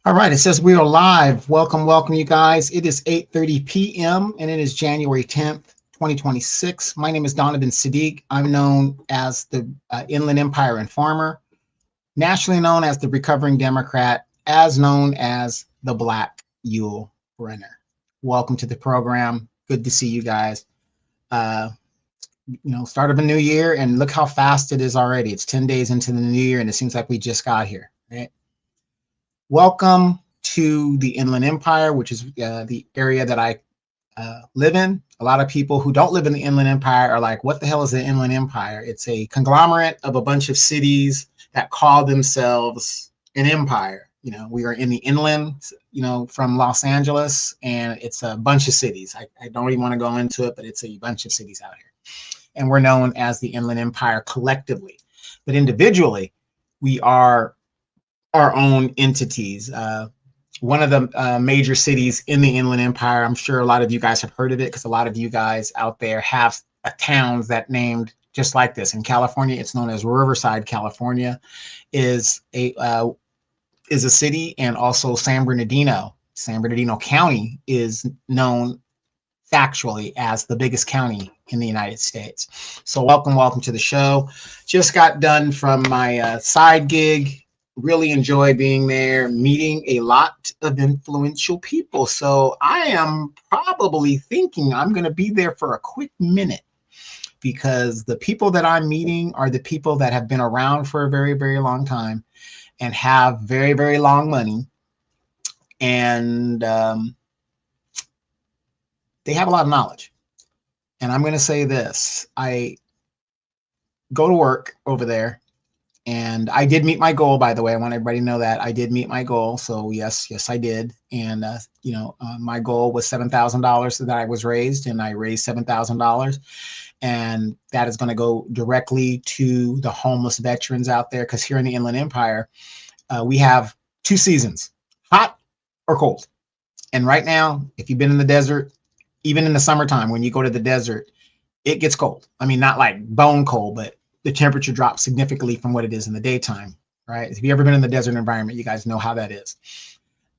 All right, it says we are live. Welcome, welcome, you guys. It is 8:30 p.m. and it is January 10th, 2026. My name is Donovan Saadiq. I'm known as the Inland Empire Informer, nationally known as the Recovering Democrat, as known as the Black Yule Brenner. Welcome to the program. Good to see you guys. Uh, Start of a new year, and look how fast it is already. It's 10 days into the new year, and it seems like we just got here, right? Welcome to the Inland Empire, which is the area that I live in. A lot of people who don't live in the Inland Empire are like, what the hell is the Inland Empire? It's a conglomerate of a bunch of cities that call themselves an empire. We are in the inland, from Los Angeles, and it's a bunch of cities. I don't even want to go into it, but it's a bunch of cities out here. And we're known as the Inland Empire collectively. But individually, we are our own entities. One of the major cities in the Inland Empire, I'm sure a lot of you guys have heard of it because a lot of you guys out there have towns that named just like this. In California, it's known as Riverside, California, is a city, and also San Bernardino County is known factually as the biggest county in the United States. So welcome to the show. Just got done from my side gig. Really enjoy being there, meeting a lot of influential people. So I am probably thinking I'm going to be there for a quick minute because the people that I'm meeting are the people that have been around for a very, very long time and have very, very long money. And they have a lot of knowledge. And I'm going to say this. I go to work over there. And I did meet my goal, by the way. I want everybody to know that I did meet my goal. So yes, I did. And my goal was $7,000 that I was raised, and I raised $7,000, and that is going to go directly to the homeless veterans out there. Because here in the Inland Empire, we have 2 seasons: hot or cold. And right now, if you've been in the desert, even in the summertime, when you go to the desert, it gets cold. I mean, not like bone cold, but the temperature drops significantly from what it is in the daytime, right? If you've ever been in the desert environment, you guys know how that is.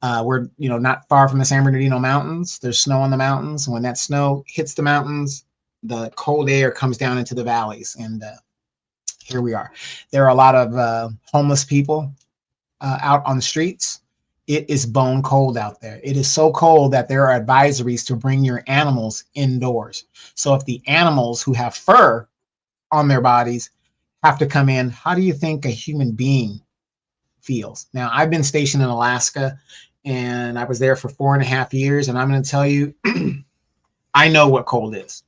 We're, not far from the San Bernardino Mountains. There's snow on the mountains. When that snow hits the mountains, the cold air comes down into the valleys. And here we are. There are a lot of homeless people out on the streets. It is bone cold out there. It is so cold that there are advisories to bring your animals indoors. So if the animals who have fur on their bodies have to come in, how do you think a human being feels? Now, I've been stationed in Alaska, and I was there for 4.5 years, and I'm going to tell you, I know what cold is.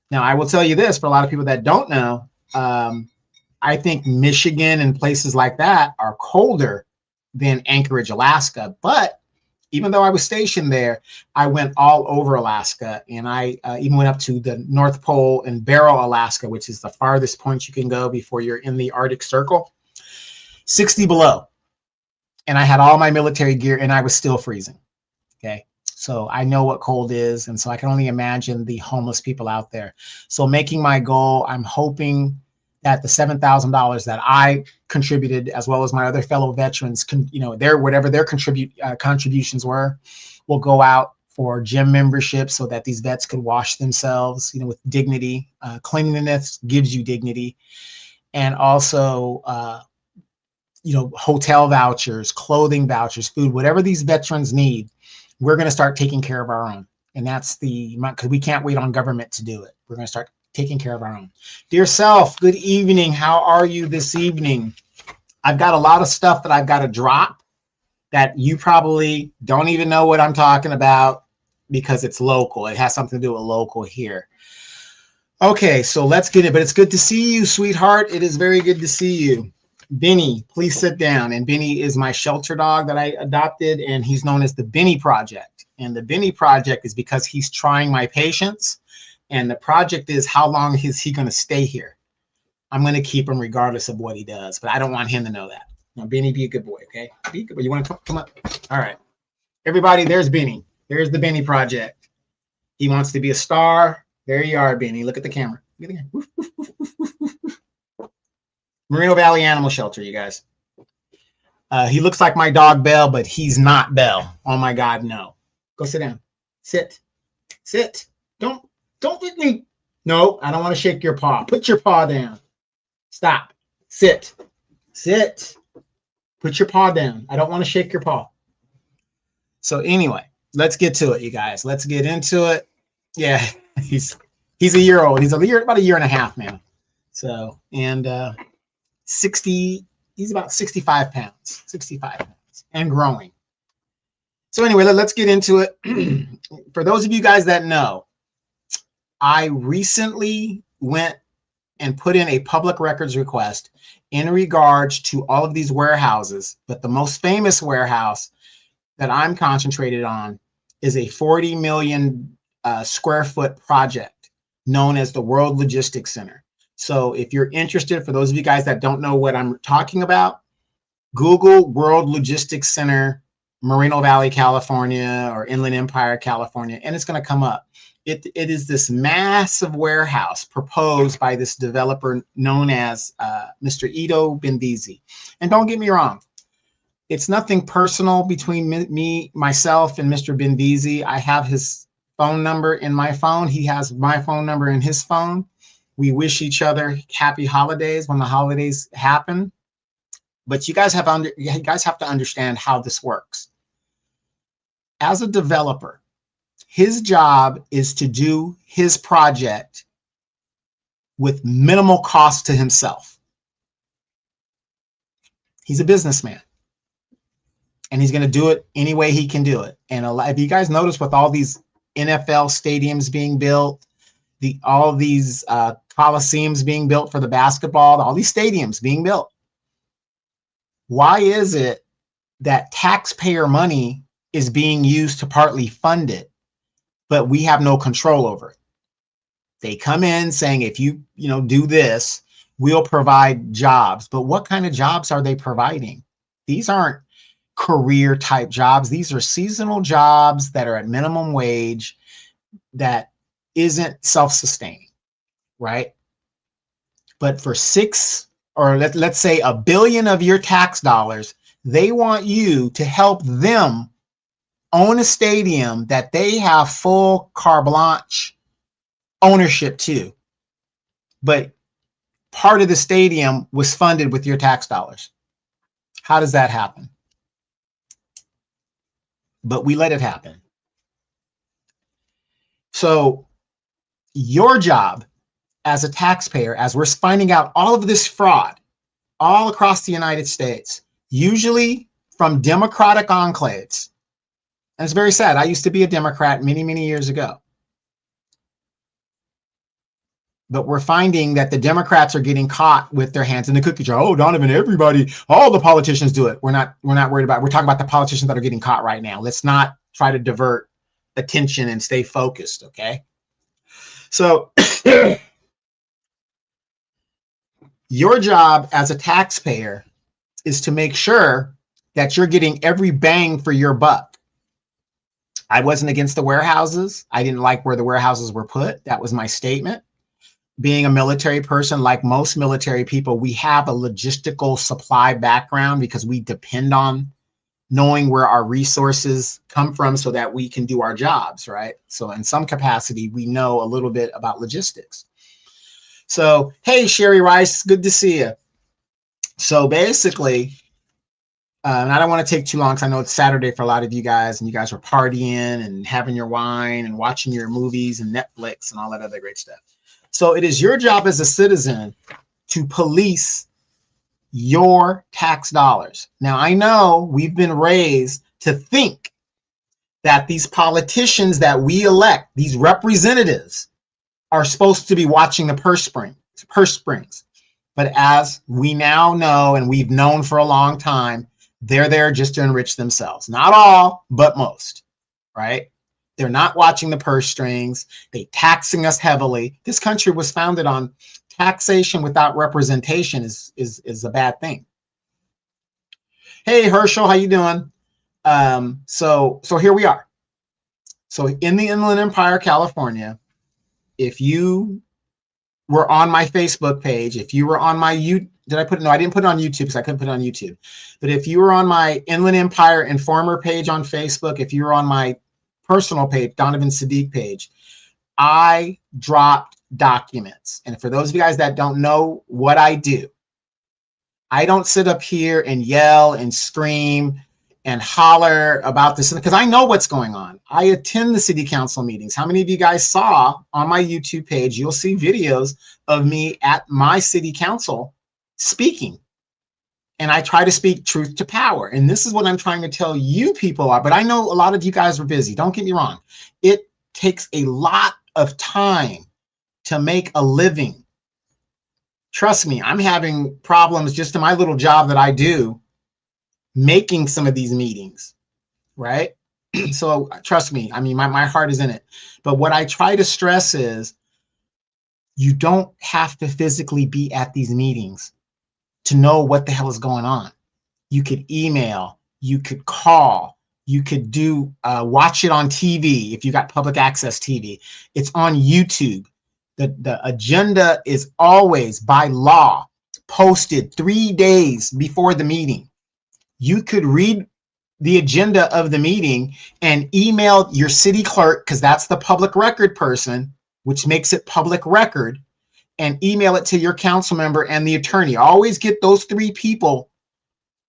Now, I will tell you this, for a lot of people that don't know, I think Michigan and places like that are colder than Anchorage, Alaska. But even though I was stationed there, I went all over Alaska, and I even went up to the North Pole in Barrow, Alaska, which is the farthest point you can go before you're in the Arctic Circle, 60 below. And I had all my military gear, and I was still freezing. Okay. So I know what cold is. And so I can only imagine the homeless people out there. So making my goal, I'm hoping that the $7,000 that I contributed, as well as my other fellow veterans, whatever their contributions were, will go out for gym membership so that these vets could wash themselves, with dignity. Cleanliness gives you dignity. And also, hotel vouchers, clothing vouchers, food, whatever these veterans need, we're going to start taking care of our own. And that's because we can't wait on government to do it. We're going to start taking care of our own. Dear self, good evening. How are you this evening? I've got a lot of stuff that I've got to drop that you probably don't even know what I'm talking about because it's local. It has something to do with local here. Okay, so let's get it. But it's good to see you, sweetheart. It is very good to see you. Benny, please sit down. And Benny is my shelter dog that I adopted, and he's known as the Benny Project. And the Benny Project is because he's trying my patience. And the project is, how long is he going to stay here? I'm going to keep him regardless of what he does, but I don't want him to know that. Now, Benny, be a good boy, okay? Be a good boy. You want to come up? All right. Everybody, there's Benny. There's the Benny Project. He wants to be a star. There you are, Benny. Look at the camera. Look at the camera. Woof, woof, woof, woof, woof, woof. Moreno Valley Animal Shelter, you guys. He looks like my dog Bell, but he's not Bell. Oh my God, no. Go sit down. Sit. Sit. Don't lick me. No, I don't want to shake your paw. Put your paw down. Stop. Sit. Sit. Put your paw down. I don't want to shake your paw. So anyway, let's get to it, you guys. Let's get into it. Yeah, he's a year old. He's about a year and a half now. So, and 60, he's about 65 pounds, 65 pounds and growing. So anyway, let's get into it. For those of you guys that know, I recently went and put in a public records request in regards to all of these warehouses, but the most famous warehouse that I'm concentrated on is a 40 million square foot project known as the World Logistics Center. So if you're interested, for those of you guys that don't know what I'm talking about, Google World Logistics Center, Moreno Valley, California, or Inland Empire, California, and it's going to come up. It is this massive warehouse proposed by this developer known as Mr. Ido Bendizi. And don't get me wrong, it's nothing personal between myself, and Mr. Bendizi. I have his phone number in my phone. He has my phone number in his phone. We wish each other happy holidays when the holidays happen. But you guys have to understand how this works. As a developer, his job is to do his project with minimal cost to himself. He's a businessman, and he's going to do it any way he can do it. And if you guys notice, with all these NFL stadiums being built, all these coliseums being built for the basketball, all these stadiums being built, why is it that taxpayer money is being used to partly fund it, but we have no control over it? They come in saying, if you do this, we'll provide jobs. But what kind of jobs are they providing? These aren't career type jobs. These are seasonal jobs that are at minimum wage, that isn't self-sustaining, right? But for let's say $1 billion of your tax dollars, they want you to help them own a stadium that they have full carte blanche ownership to. But part of the stadium was funded with your tax dollars. How does that happen? But we let it happen. So your job as a taxpayer, as we're finding out all of this fraud all across the United States, usually from Democratic enclaves, and it's very sad. I used to be a Democrat many, many years ago. But we're finding that the Democrats are getting caught with their hands in the cookie jar. Oh, Donovan, everybody, all the politicians do it. We're not worried about it. We're talking about the politicians that are getting caught right now. Let's not try to divert attention and stay focused, okay? So your job as a taxpayer is to make sure that you're getting every bang for your buck. I wasn't against the warehouses. I didn't like where the warehouses were put. That was my statement. Being a military person, like most military people, we have a logistical supply background because we depend on knowing where our resources come from so that we can do our jobs, right? So in some capacity, we know a little bit about logistics. So, hey, Sherry Rice, good to see you. So basically, and I don't want to take too long because I know it's Saturday for a lot of you guys, and you guys are partying and having your wine and watching your movies and Netflix and all that other great stuff. So it is your job as a citizen to police your tax dollars. Now, I know we've been raised to think that these politicians that we elect, these representatives, are supposed to be watching the purse strings. But as we now know, and we've known for a long time, they're there just to enrich themselves. Not all, but most, right? They're not watching the purse strings. They're taxing us heavily. This country was founded on taxation without representation is a bad thing. Hey, Herschel, how you doing? So here we are. So in the Inland Empire, California, if you were on my Facebook page, if you were on my did I put it? No, I didn't put it on YouTube because I couldn't put it on YouTube. But if you were on my Inland Empire Informer page on Facebook, if you were on my personal page, Donovan Saadiq page, I dropped documents. And for those of you guys that don't know what I do, I don't sit up here and yell and scream and holler about this because I know what's going on. I attend the city council meetings. How many of you guys saw on my YouTube page? You'll see videos of me at my city council speaking. And I try to speak truth to power. And this is what I'm trying to tell you people but I know a lot of you guys are busy. Don't get me wrong. It takes a lot of time to make a living. Trust me, I'm having problems just in my little job that I do making some of these meetings, right? So trust me, I mean, my heart is in it. But what I try to stress is you don't have to physically be at these meetings to know what the hell is going on. You could email, you could call, you could do watch it on TV if you got public access TV. It's on YouTube. The agenda is always by law posted 3 days before the meeting. You could read the agenda of the meeting and email your city clerk, because that's the public record person, which makes it public record, and email it to your council member and the attorney. Always get those 3 people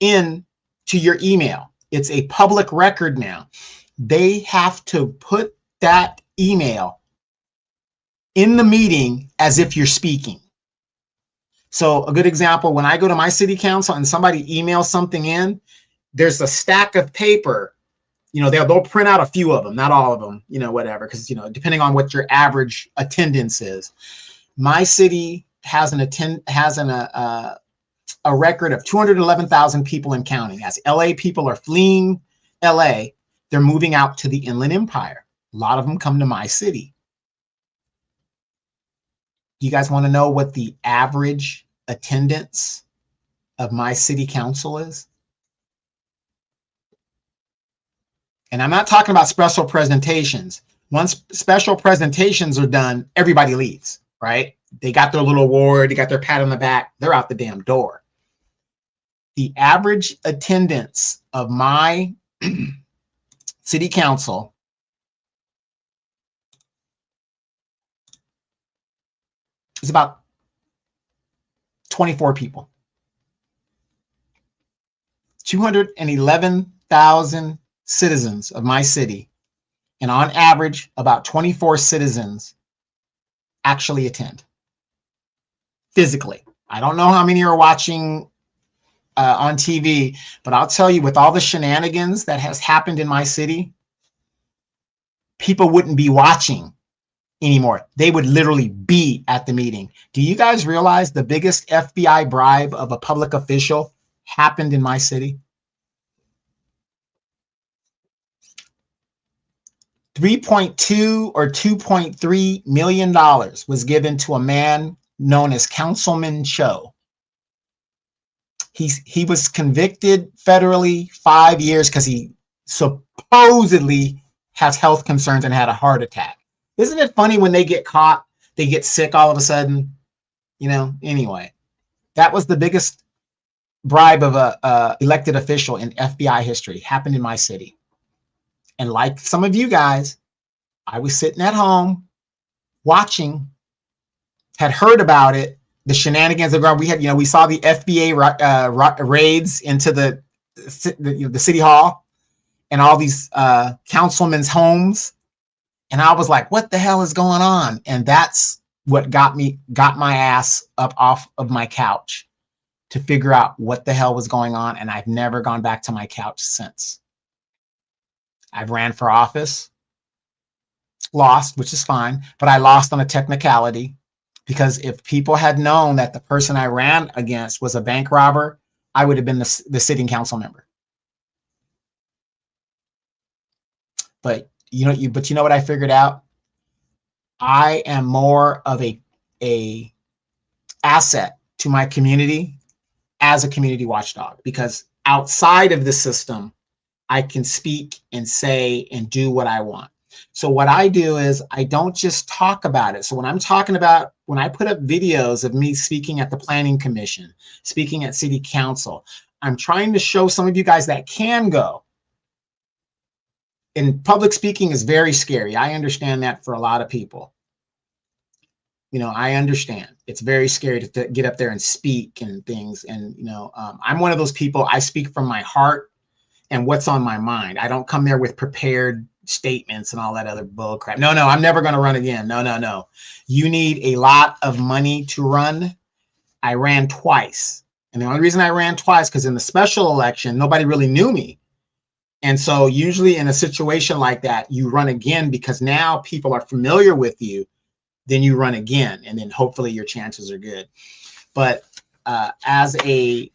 in to your email. It's a public record now. They have to put that email in the meeting as if you're speaking. So a good example, when I go to my city council and somebody emails something in, there's a stack of paper. You know, they'll print out a few of them, not all of them, you know, whatever, because, you know, depending on what your average attendance is. My city has a record of 211,000 people in counting. As LA people are fleeing LA, they're moving out to the Inland Empire. A lot of them come to my city. You guys want to know what the average attendance of my city council is? And I'm not talking about special presentations. Once special presentations are done, everybody leaves, right? They got their little award, they got their pat on the back, they're out the damn door. The average attendance of my city council is about 24 people. 211,000 citizens of my city, and on average, about 24 citizens actually attend physically. I don't know how many are watching on TV, but I'll tell you, with all the shenanigans that has happened in my city, people wouldn't be watching anymore. They would literally be at the meeting. Do you guys realize the biggest FBI bribe of a public official happened in my city? $3.2 or $2.3 million was given to a man known as Councilman Cho. He was convicted federally 5 years because he supposedly has health concerns and had a heart attack. Isn't it funny when they get caught, they get sick all of a sudden? You know, anyway, that was the biggest bribe of a elected official in FBI history. Happened in my city. And like some of you guys, I was sitting at home watching, had heard about it, the shenanigans of we had, you know, we saw the FBA raids into the city hall and all these councilmen's homes. And I was like, what the hell is going on? And that's what got my ass up off of my couch to figure out what the hell was going on. And I've never gone back to my couch since. I've ran for office, lost, which is fine, but I lost on a technicality, because if people had known that the person I ran against was a bank robber, I would have been the sitting council member. But you know what I figured out? I am more of a asset to my community as a community watchdog, because outside of the system, I can speak and say and do what I want. So what I do is I don't just talk about it. So when I'm talking about, when I put up videos of me speaking at the Planning Commission, speaking at City Council, I'm trying to show some of you guys that can go. And public speaking is very scary. I understand that for a lot of people. You know, I understand it's very scary to get up there and speak and things. And, you know, I'm one of those people, I speak from my heart and what's on my mind. I don't come there with prepared statements and all that other bull crap. No, I'm never going to run again. No. You need a lot of money to run. I ran twice. And the only reason I ran twice, because in the special election, nobody really knew me. And so usually in a situation like that, you run again because now people are familiar with you. Then you run again, and then hopefully your chances are good. But as a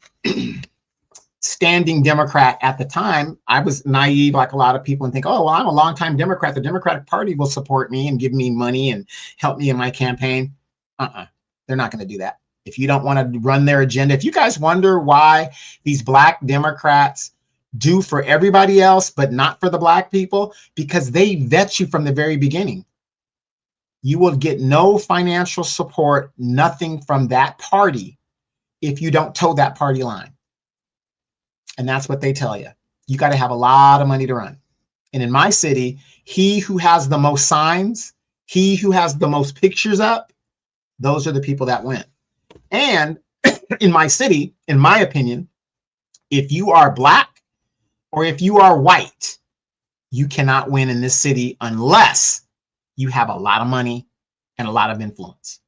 standing Democrat at the time, I was naive like a lot of people and think, oh, well, I'm a longtime Democrat. The Democratic Party will support me and give me money and help me in my campaign. They're not going to do that. If you don't want to run their agenda, if you guys wonder why these Black Democrats do for everybody else, but not for the Black people, because they vet you from the very beginning. You will get no financial support, nothing from that party if you don't toe that party line. And that's what they tell you. You got to have a lot of money to run. And in my city, he who has the most signs, he who has the most pictures up, those are the people that win. And in my city, in my opinion, if you are Black or if you are white, you cannot win in this city unless you have a lot of money and a lot of influence.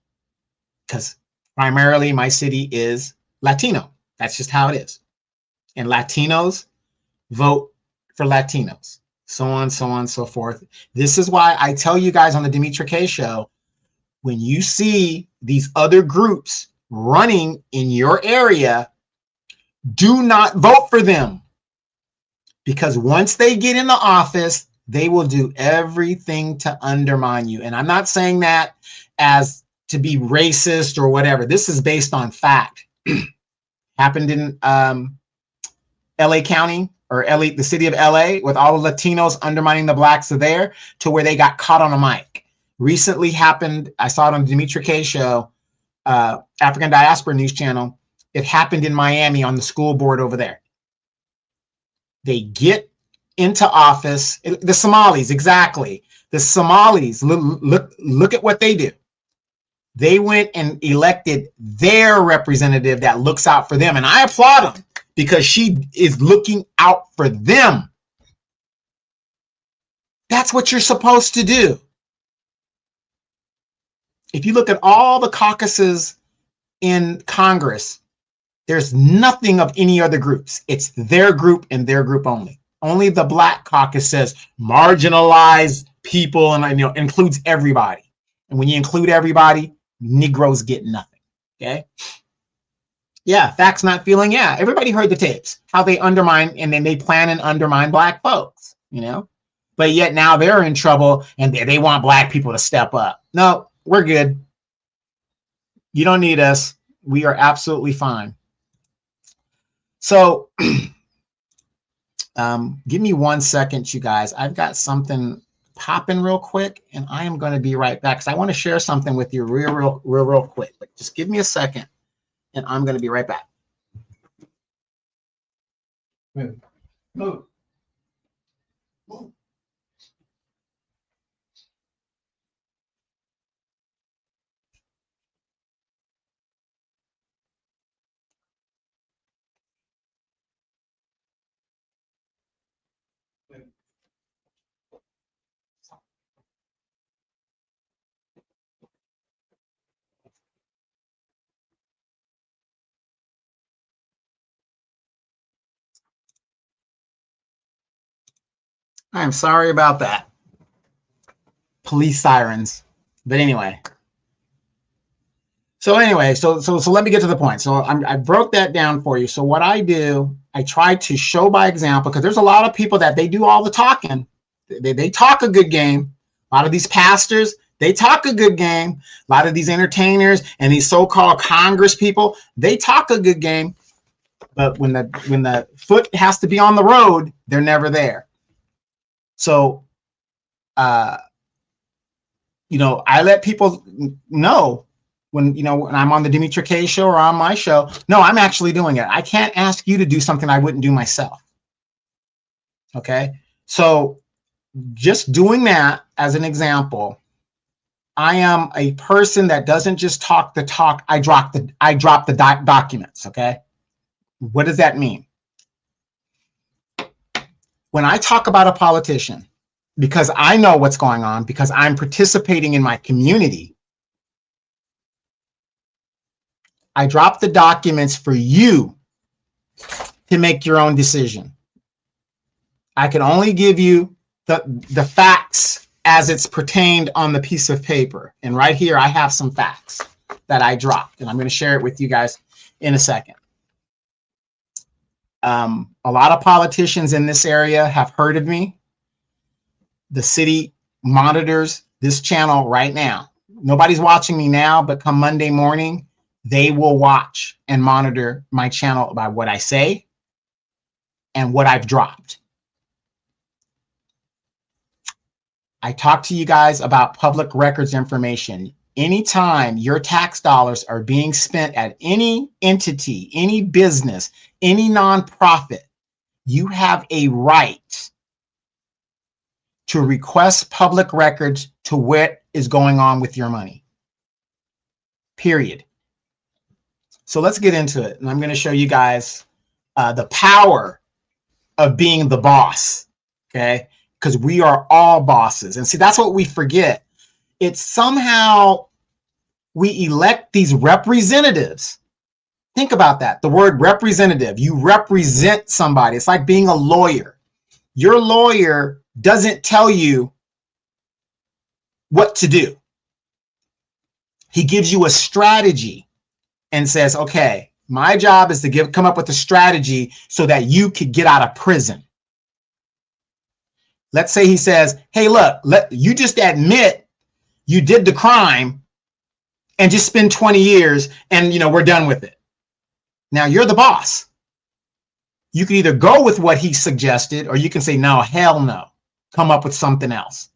Because primarily my city is Latino. That's just how it is. And Latinos vote for Latinos. So on, so forth. This is why I tell you guys on the Dimitri K show, when you see these other groups running in your area, do not vote for them. Because once they get in the office, they will do everything to undermine you. And I'm not saying that as to be racist or whatever. This is based on fact. Happened in LA County or the city of LA with all the Latinos undermining the Blacks there to where they got caught on a mic. Recently happened, I saw it on the Dimitri K show, African Diaspora News Channel. It happened in Miami on the school board over there. They get into office, the Somalis, exactly. The Somalis, look at what they do. They went and elected their representative that looks out for them. And I applaud them because she is looking out for them. That's what you're supposed to do. If you look at all the caucuses in Congress, there's nothing of any other groups. It's their group and their group only. Only the Black caucus says marginalized people and includes everybody. And when you include everybody, Negroes get nothing. Okay. Yeah, facts not feeling. Yeah, everybody heard the tapes, how they undermine and then they plan and undermine Black folks, but yet now they're in trouble and they want Black people to step up. No, we're good. You don't need us. We are absolutely fine. So give me 1 second, you guys. I've got something popping real quick and I am going to be right back because I want to share something with you real quick. But just give me a second and I'm going to be right back. Move. I'm sorry about that. Police sirens. But anyway. So let me get to the point. So I broke that down for you. So what I do, I try to show by example, because there's a lot of people that they do all the talking. They talk a good game. A lot of these pastors, they talk a good game. A lot of these entertainers and these so-called Congress people, they talk a good game. But when the foot has to be on the road, they're never there. So You know, I let people know when, you know, when I'm on the Dimitri K show or on my show, no, I'm actually doing it. I can't ask you to do something I wouldn't do myself. Okay. So just doing that as an example, I am a person that doesn't just talk the talk. I drop the documents. Okay. What does that mean? When I talk about a politician, because I know what's going on, because I'm participating in my community, I drop the documents for you to make your own decision. I can only give you the facts as it's pertained on the piece of paper. And right here, I have some facts that I dropped, and I'm going to share it with you guys in a second. A lot of politicians in this area have heard of me. The city monitors this channel right now. Nobody's watching me now, but come Monday morning, they will watch and monitor my channel by what I say and what I've dropped. I talk to you guys about public records information. Anytime your tax dollars are being spent at any entity, any business, any nonprofit, you have a right to request public records to what is going on with your money. Period. So let's get into it. And I'm going to show you guys the power of being the boss. Okay. Because we are all bosses. And see, that's what we forget. It's somehow we elect these representatives. Think about that. The word representative, you represent somebody. It's like being a lawyer. Your lawyer doesn't tell you what to do. He gives you a strategy and says, okay, my job is to come up with a strategy so that you could get out of prison. Let's say he says, hey, look, you just admit you did the crime and just spend 20 years and, you know, we're done with it. Now you're the boss. You can either go with what he suggested, or you can say, no, hell no, come up with something else.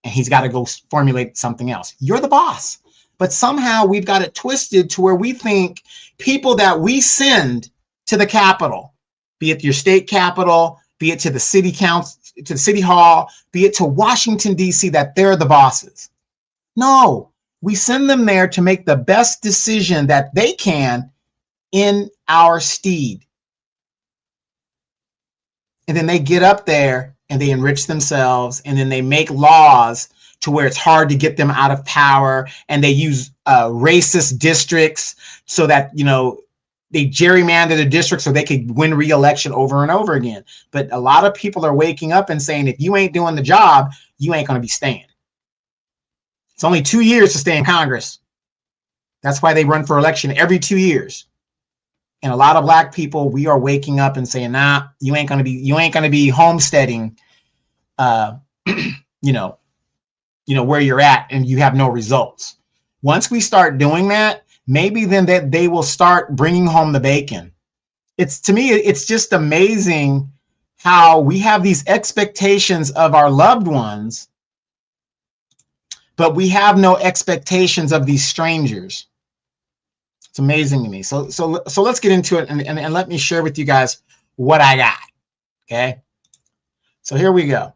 And he's got to go formulate something else. You're the boss. But somehow we've got it twisted to where we think people that we send to the Capitol, be it your state capitol, be it to the city council, to the city hall, be it to Washington, D.C., that they're the bosses. No, we send them there to make the best decision that they can in our stead. And then they get up there and they enrich themselves, and then they make laws to where it's hard to get them out of power, and they use racist districts so that, you know, they gerrymander the district so they could win re-election over and over again. But a lot of people are waking up and saying, if you ain't doing the job, you ain't going to be staying. It's only 2 years to stay in Congress. That's why they run for election every 2 years. And a lot of black people, we are waking up and saying, nah, you ain't going to be homesteading, you know, where you're at, and you have no results. Once we start doing that, maybe then they will start bringing home the bacon. To me, it's just amazing how we have these expectations of our loved ones, but we have no expectations of these strangers. It's amazing to me. So let's get into it, and let me share with you guys what I got. Okay. So here we go.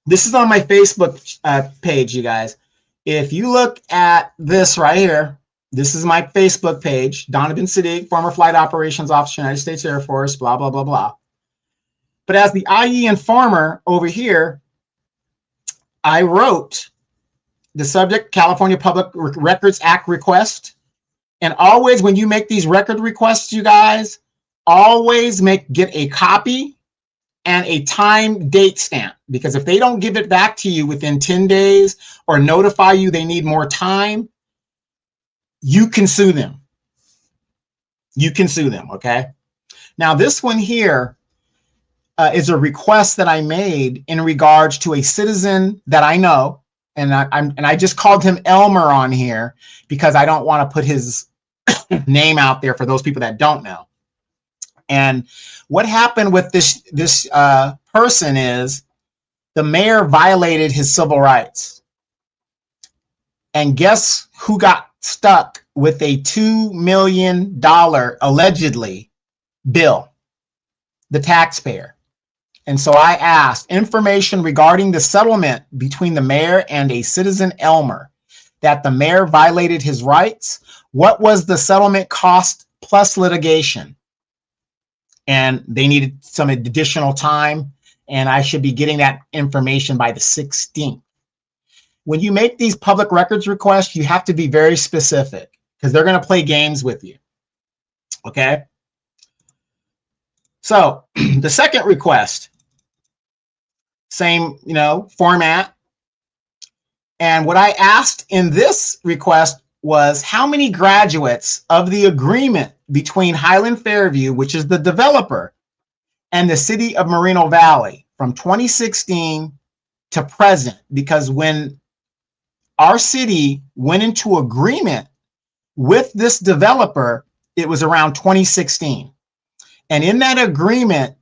This is on my Facebook page, you guys. If you look at this right here, this is my Facebook page, Donovan Saadiq, former flight operations officer, United States Air Force, blah, blah, blah, blah. But as the IE informer over here, I wrote the subject, California Public Records Act request. And always when you make these record requests, you guys, always get a copy and a time date stamp, because if they don't give it back to you within 10 days or notify you they need more time, you can sue them. You can sue them, okay? Now this one here is a request that I made in regards to a citizen that I know, and I just called him Elmer on here because I don't want to put his name out there for those people that don't know. And what happened with this person is the mayor violated his civil rights. And guess who got stuck with a $2 million, allegedly, bill? The taxpayer. And so I asked information regarding the settlement between the mayor and a citizen Elmer, that the mayor violated his rights. What was the settlement cost plus litigation? And they needed some additional time, and I should be getting that information by the 16th. When you make these public records requests, you have to be very specific because they're going to play games with you. Okay. So the second request, same, format. And what I asked in this request was how many graduates of the agreement between Highland Fairview, which is the developer, and the city of Moreno Valley from 2016 to present, because when our city went into agreement with this developer, it was around 2016. And in that agreement,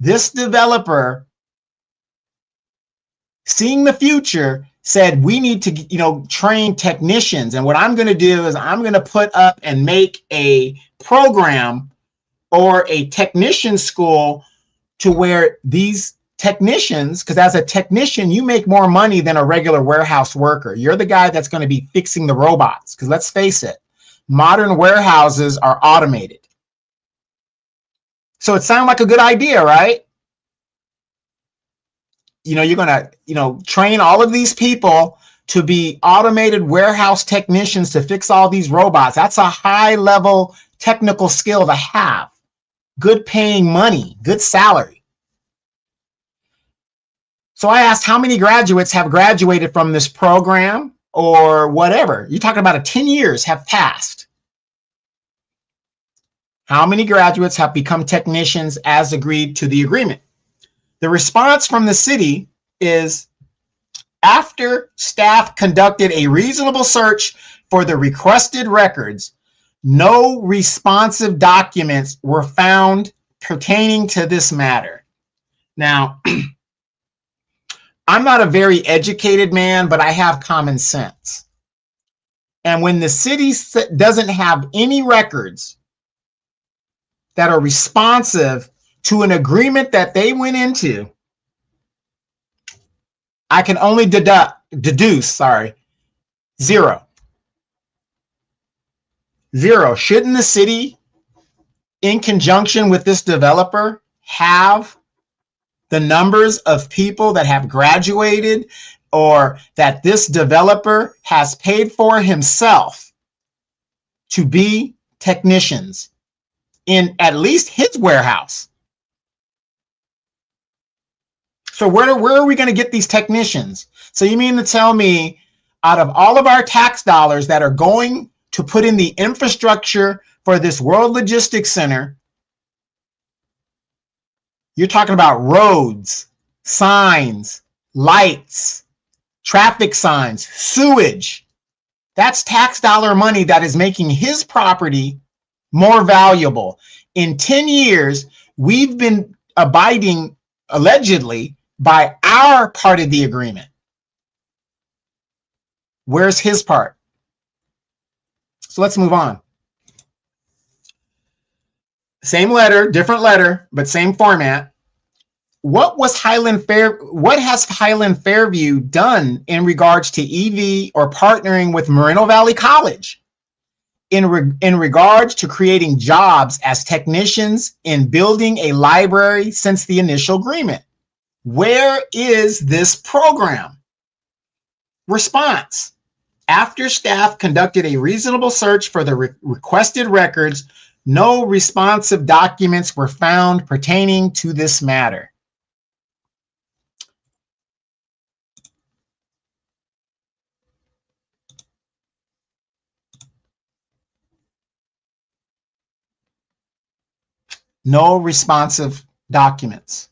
this developer, seeing the future, said we need to, train technicians. And what I'm going to do is I'm going to put up and make a program or a technician school to where these technicians, because as a technician, you make more money than a regular warehouse worker. You're the guy that's going to be fixing the robots. Because let's face it, modern warehouses are automated. So it sounded like a good idea, right? You're going to, train all of these people to be automated warehouse technicians to fix all these robots. That's a high level technical skill to have. Good paying money, good salary. So I asked how many graduates have graduated from this program or whatever. You're talking about 10 years have passed. How many graduates have become technicians as agreed to the agreement? The response from the city is, after staff conducted a reasonable search for the requested records, no responsive documents were found pertaining to this matter. Now, I'm not a very educated man, but I have common sense. And when the city doesn't have any records that are responsive to an agreement that they went into, I can only deduce, zero. Zero. Shouldn't the city, in conjunction with this developer, have the numbers of people that have graduated or that this developer has paid for himself to be technicians in at least his warehouse? So where are we going to get these technicians? So you mean to tell me, out of all of our tax dollars that are going to put in the infrastructure for this World Logistics Center, you're talking about roads, signs, lights, traffic signs, sewage. That's tax dollar money that is making his property more valuable. In 10 years, we've been abiding, allegedly, by our part of the agreement. Where's his part? So let's move on. Same letter, different letter, but same format. What has Highland Fairview done in regards to EV or partnering with Moreno Valley College in regards to creating jobs as technicians in building a library since the initial agreement? Where is this program? Response: after staff conducted a reasonable search for the requested records, no responsive documents were found pertaining to this matter. No responsive documents.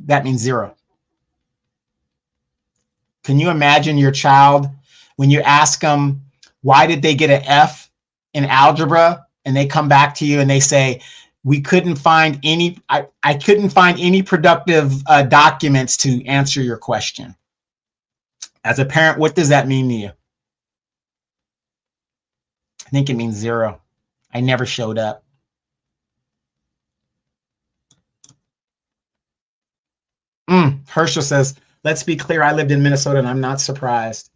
That means zero. Can you imagine your child when you ask them, why did they get an F in algebra? And they come back to you and they say, we couldn't find any, I couldn't find any productive documents to answer your question. As a parent, what does that mean to you? I think it means zero. I never showed up. Herschel says, let's be clear, I lived in Minnesota and I'm not surprised.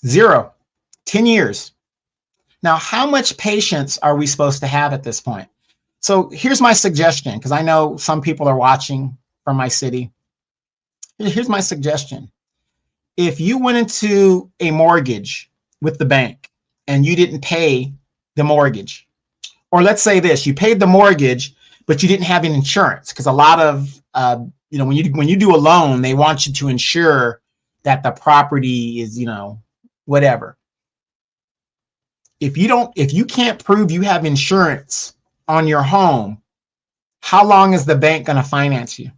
0. 10 years. Now, how much patience are we supposed to have at this point? So here's my suggestion, because I know some people are watching from my city. Here's my suggestion. If you went into a mortgage with the bank and you didn't pay the mortgage, or let's say this, you paid the mortgage, but you didn't have an insurance, because a lot of, when you do a loan, they want you to insure that the property is, whatever. If you can't prove you have insurance on your home, how long is the bank going to finance you?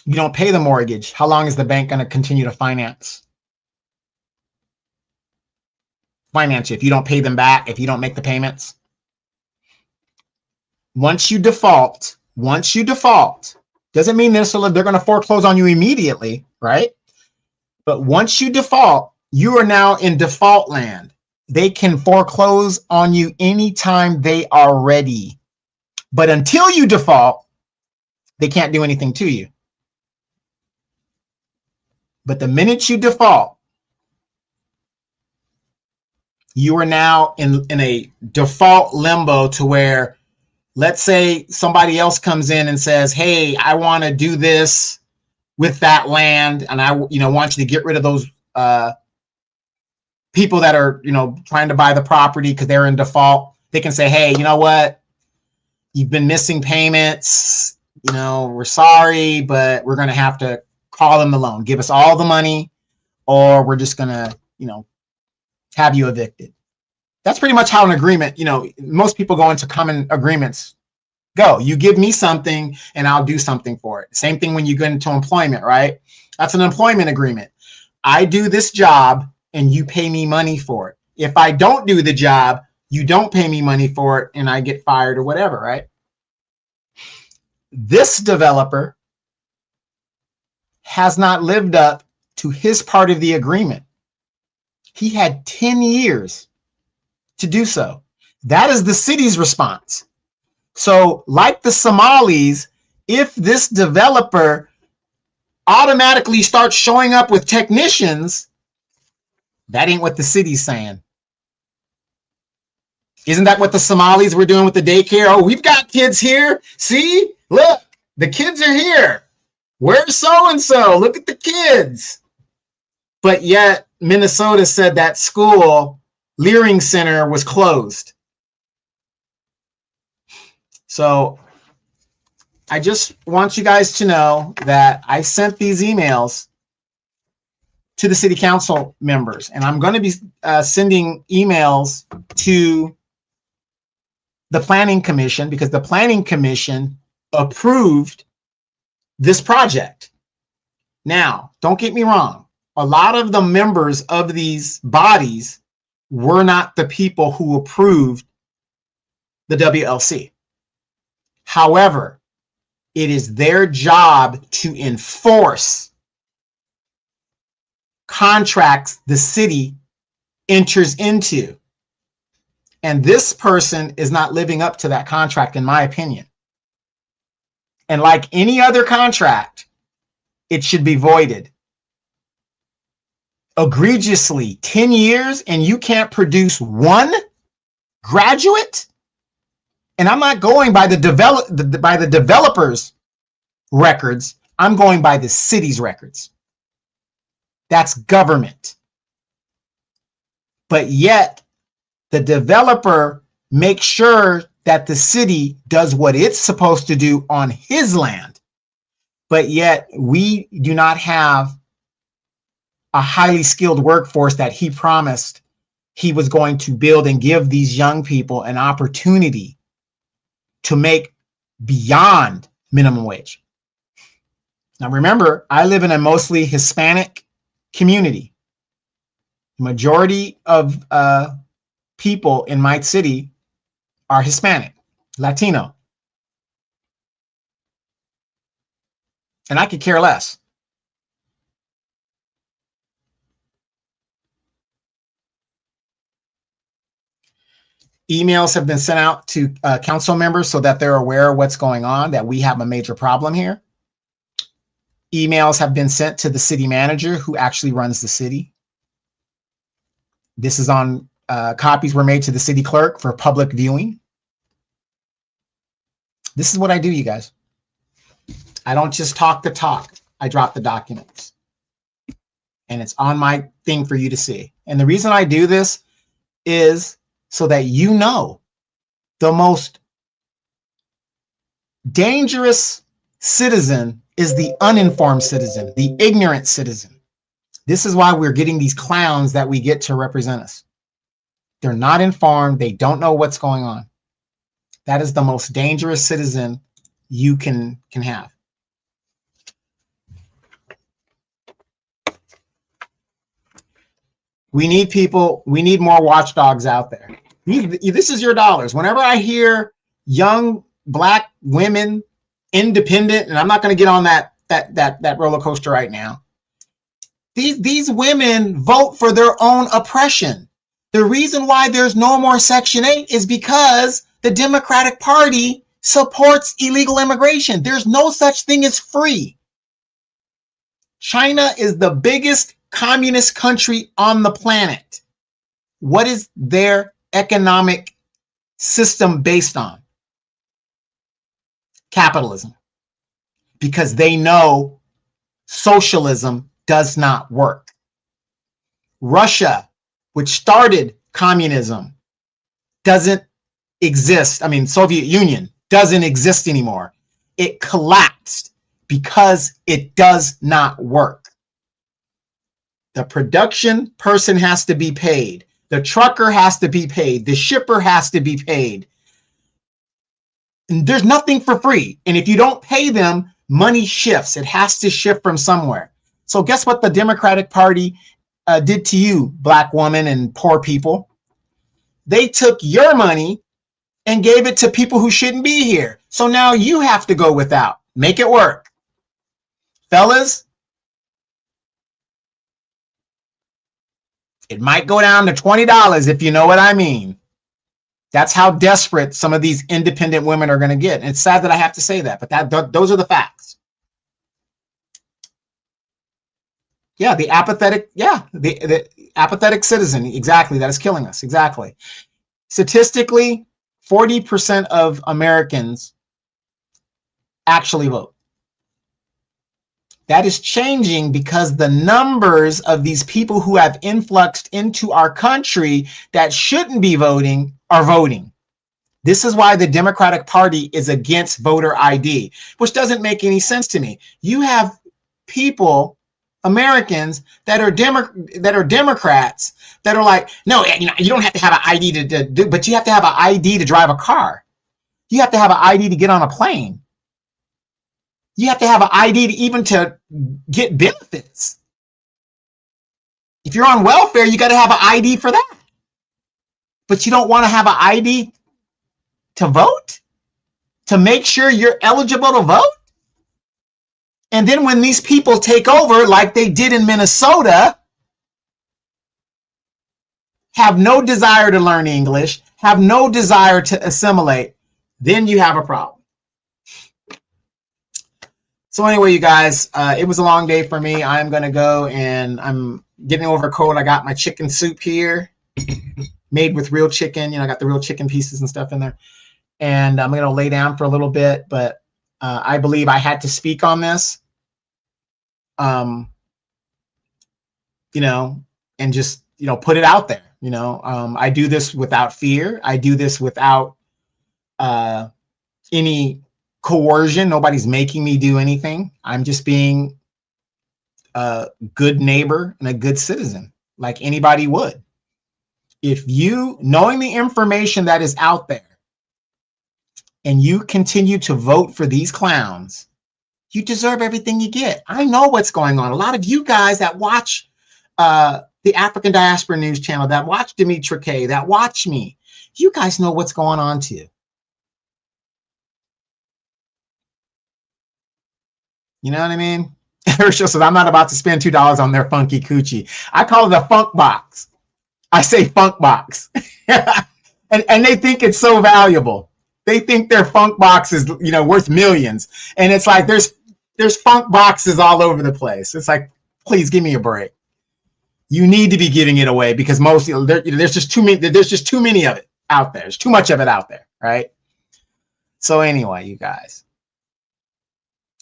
You don't pay the mortgage. How long is the bank going to continue to finance you if you don't pay them back, if you don't make the payments? Once you default, doesn't mean they're going to foreclose on you immediately, right? But once you default, you are now in default land. They can foreclose on you anytime they are ready. But until you default, they can't do anything to you. But the minute you default, you are now in a default limbo to where, let's say somebody else comes in and says, hey, I want to do this with that land, and I want you to get rid of those people that are trying to buy the property because they're in default. They can say, hey, you know what? You've been missing payments. We're sorry, but we're going to have to call in the loan. Give us all the money, or we're just going to, have you evicted. That's pretty much how an agreement, most people go into common agreements. You give me something and I'll do something for it. Same thing when you get into employment, right? That's an employment agreement. I do this job and you pay me money for it. If I don't do the job, you don't pay me money for it and I get fired or whatever, right? This developer has not lived up to his part of the agreement. He had 10 years to do so. That is the city's response. So like the Somalis, if this developer automatically starts showing up with technicians, that ain't what the city's saying. Isn't that what the Somalis were doing with the daycare? Oh, we've got kids here. See, look, the kids are here. Where's so-and-so? Look at the kids. But yet Minnesota said that school, Leering Center, was closed. So I just want you guys to know that I sent these emails to the city council members, and I'm going to be sending emails to the planning commission, because the planning commission approved this project. Now, don't get me wrong. A lot of the members of these bodies were not the people who approved the WLC. However, it is their job to enforce contracts the city enters into. And this person is not living up to that contract, in my opinion. And like any other contract, it should be voided. Egregiously, 10 years and you can't produce one graduate? And I'm not going by the developers' records. I'm going by the city's records. That's government. But yet, the developer makes sure that the city does what it's supposed to do on his land. But yet, we do not have a highly skilled workforce that he promised he was going to build and give these young people an opportunity to make beyond minimum wage. Now remember, I live in a mostly Hispanic community. Majority of people in my city are Hispanic, Latino. And I could care less. Emails have been sent out to council members so that they're aware of what's going on, that we have a major problem here. Emails have been sent to the city manager who actually runs the city. This is on, copies were made to the city clerk for public viewing. This is what I do, you guys. I don't just talk the talk. I drop the documents. And it's on my thing for you to see. And the reason I do this is so that you know the most dangerous citizen is the uninformed citizen, the ignorant citizen. This is why we're getting these clowns that we get to represent us. They're not informed. They don't know what's going on. That is the most dangerous citizen you can have. We need people, we need more watchdogs out there. This is your dollars. Whenever I hear young Black women, independent, and I'm not going to get on that roller coaster right now. These women vote for their own oppression. The reason why there's no more Section 8 is because the Democratic Party supports illegal immigration. There's no such thing as free. China is the biggest communist country on the planet. What is their economic system based on? Capitalism. Because they know socialism does not work. Russia, which started communism, doesn't exist. I mean, Soviet Union doesn't exist anymore. It collapsed because it does not work. The production person has to be paid. The trucker has to be paid. The shipper has to be paid. And there's nothing for free. And if you don't pay them, money shifts. It has to shift from somewhere. So guess what the Democratic Party did to you, Black woman and poor people? They took your money and gave it to people who shouldn't be here. So now you have to go without. Make it work. Fellas, it might go down to $20 if you know what I mean. That's how desperate some of these independent women are going to get. And it's sad that I have to say that, but those are the facts. Yeah, the apathetic citizen, exactly, that is killing us, exactly. Statistically, 40% of Americans actually vote. That is changing because the numbers of these people who have influxed into our country that shouldn't be voting are voting. This is why the Democratic Party is against voter ID, which doesn't make any sense to me. You have people, Americans, that are Democrats that are like, no, you don't have to have an ID to do, but you have to have an ID to drive a car. You have to have an ID to get on a plane. You have to have an ID to even to get benefits. If you're on welfare, you got to have an ID for that. But you don't want to have an ID to vote? To make sure you're eligible to vote? And then when these people take over, like they did in Minnesota, have no desire to learn English, have no desire to assimilate, then you have a problem. So anyway, you guys, it was a long day for me. I'm going to go and I'm getting over a cold. I got my chicken soup here made with real chicken. I got the real chicken pieces and stuff in there. And I'm going to lay down for a little bit, but I believe I had to speak on this, and just, put it out there. I do this without fear. I do this without any coercion. Nobody's making me do anything. I'm just being a good neighbor and a good citizen, like anybody would. If you, knowing the information that is out there, and you continue to vote for these clowns, you deserve everything you get. I know what's going on. A lot of you guys that watch the African Diaspora News Channel, that watch Dimitri K, that watch me. You guys know what's going on too. You know what I mean? Herschel says, I'm not about to spend $2 on their funky coochie. I call it a funk box. I say funk box. and they think it's so valuable. They think their funk box is, you know, worth millions. And it's like there's funk boxes all over the place. It's like, please give me a break. You need to be giving it away because most, there's just too many of it out there. There's too much of it out there, right? So anyway, you guys,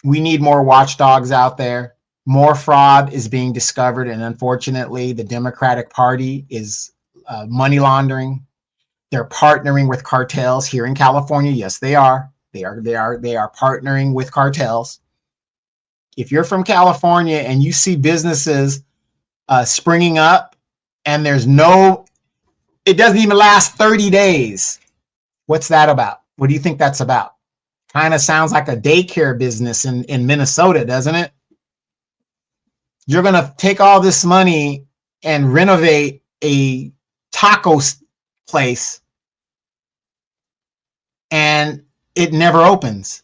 we need more watchdogs out there. More fraud is being discovered, and unfortunately, the Democratic Party is money laundering. They're partnering with cartels here in California. Yes, they are. They are partnering with cartels. If you're from California and you see businesses springing up, and it doesn't even last 30 days. What's that about? What do you think that's about? Kind of sounds like a daycare business in Minnesota, doesn't it? You're going to take all this money and renovate a taco place, and it never opens.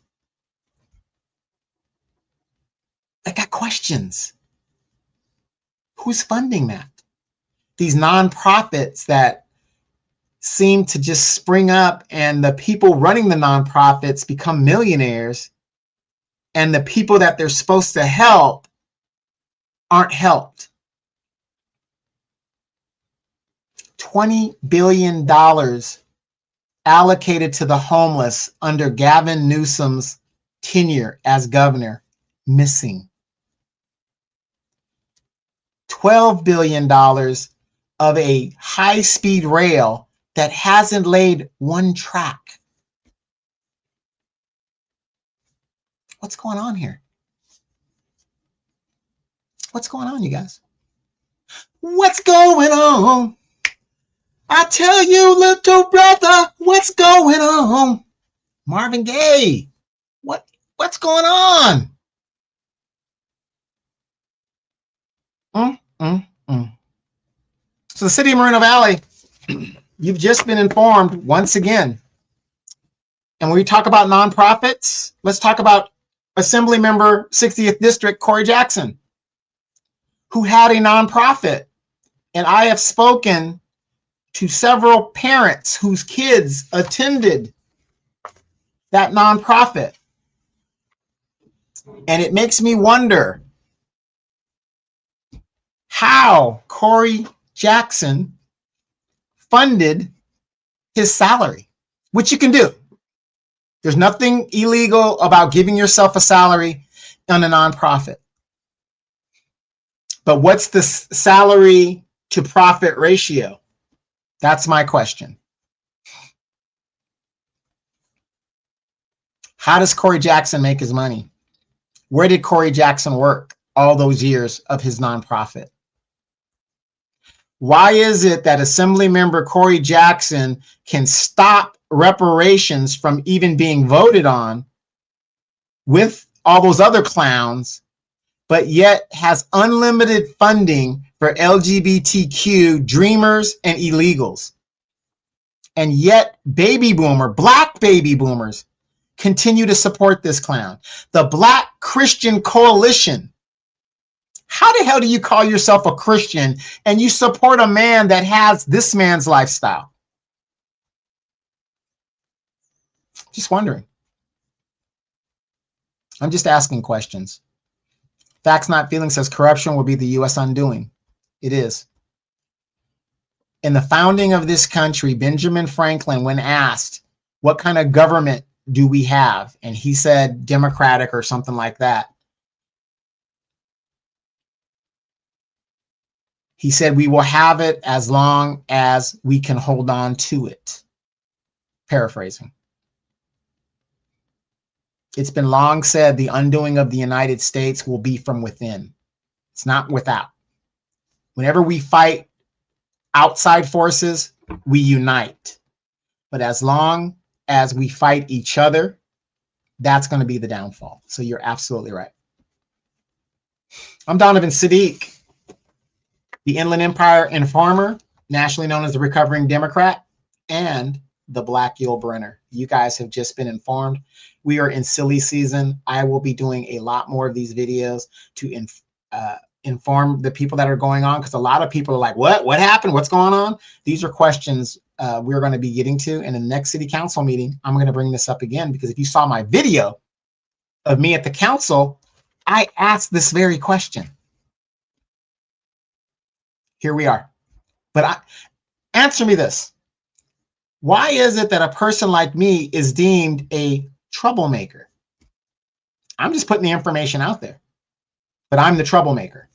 I got questions. Who's funding that? These nonprofits that seem to just spring up, and the people running the nonprofits become millionaires, and the people that they're supposed to help aren't helped. $20 billion allocated to the homeless under Gavin Newsom's tenure as governor, missing. $12 billion of a high-speed rail that hasn't laid one track. What's going on here? What's going on, you guys? What's going on? I tell you, little brother, what's going on? Marvin Gaye, what's going on? So the city of Moreno Valley, you've just been informed once again. And when we talk about nonprofits, let's talk about Assembly Member 60th District, Corey Jackson, who had a nonprofit. And I have spoken to several parents whose kids attended that nonprofit. And it makes me wonder how Corey Jackson funded his salary, which you can do. There's nothing illegal about giving yourself a salary on a nonprofit. But what's the salary to profit ratio? That's my question. How does Corey Jackson make his money? Where did Corey Jackson work all those years of his nonprofit? Why is it that Assembly Member Corey Jackson can stop reparations from even being voted on with all those other clowns, but yet has unlimited funding for LGBTQ dreamers and illegals? And yet black baby boomers continue to support this clown. The Black Christian Coalition. How the hell do you call yourself a Christian and you support a man that has this man's lifestyle? Just wondering. I'm just asking questions. Facts Not Feelings says corruption will be the U.S. undoing. It is. In the founding of this country, Benjamin Franklin, when asked, what kind of government do we have? And he said democratic or something like that. He said, we will have it as long as we can hold on to it. Paraphrasing. It's been long said the undoing of the United States will be from within. It's not without. Whenever we fight outside forces, we unite. But as long as we fight each other, that's going to be the downfall. So you're absolutely right. I'm Donovan Saadiq. The Inland Empire Informer, nationally known as the Recovering Democrat, and the Black Yule Brenner. You guys have just been informed. We are in silly season. I will be doing a lot more of these videos to inform the people that are going on, because a lot of people are like, what happened? What's going on? These are questions we're going to be getting to. And in the next city council meeting, I'm going to bring this up again, because if you saw my video of me at the council, I asked this very question. Here we are. But answer me this. Why is it that a person like me is deemed a troublemaker? I'm just putting the information out there, but I'm the troublemaker.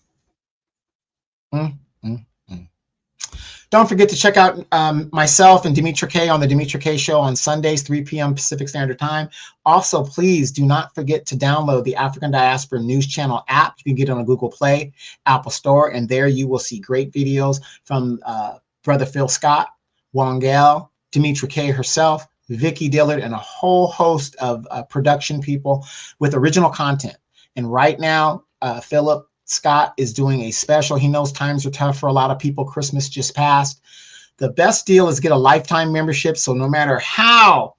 Don't forget to check out myself and Dimitri K on the Dimitri K Show on Sundays, 3 p.m. Pacific Standard Time. Also, please do not forget to download the African Diaspora News Channel app. You can get it on a Google Play, Apple Store, and there you will see great videos from Brother Phil Scott, Wongel, Dimitri K herself, Vicky Dillard, and a whole host of production people with original content. And right now, Philip Scott is doing a special. He knows times are tough for a lot of people. Christmas just passed. The best deal is get a lifetime membership. So no matter how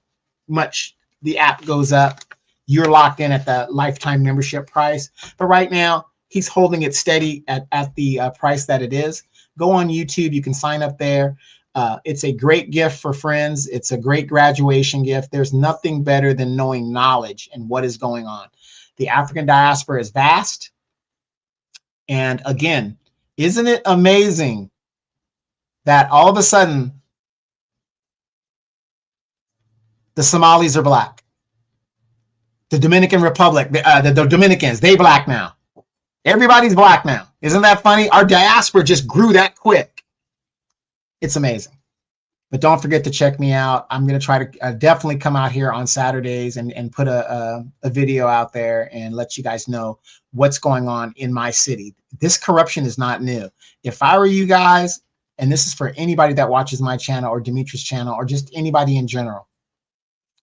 much the app goes up, you're locked in at the lifetime membership price. But right now, he's holding it steady at the price that it is. Go on YouTube. You can sign up there. It's a great gift for friends. It's a great graduation gift. There's nothing better than knowing knowledge and what is going on. The African diaspora is vast. And again, isn't it amazing that all of a sudden the Somalis are black? The Dominican Republic, the Dominicans, they black now. Everybody's black now. Isn't that funny? Our diaspora just grew that quick. It's amazing. But don't forget to check me out. I'm going to try to definitely come out here on Saturdays and put a video out there and let you guys know what's going on in my city. This corruption is not new. If I were you guys, and this is for anybody that watches my channel or Dimitri's channel or just anybody in general,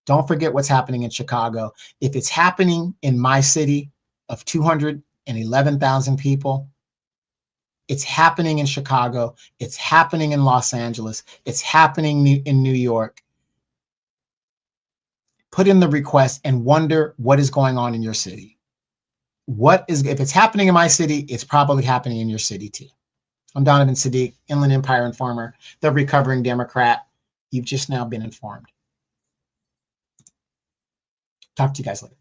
don't forget what's happening in Chicago. If it's happening in my city of 211,000 people, it's happening in Chicago. It's happening in Los Angeles. It's happening in New York. Put in the request and wonder what is going on in your city. If it's happening in my city, it's probably happening in your city too. I'm Donovan Saadiq, Inland Empire Informer, the Recovering Democrat. You've just now been informed. Talk to you guys later.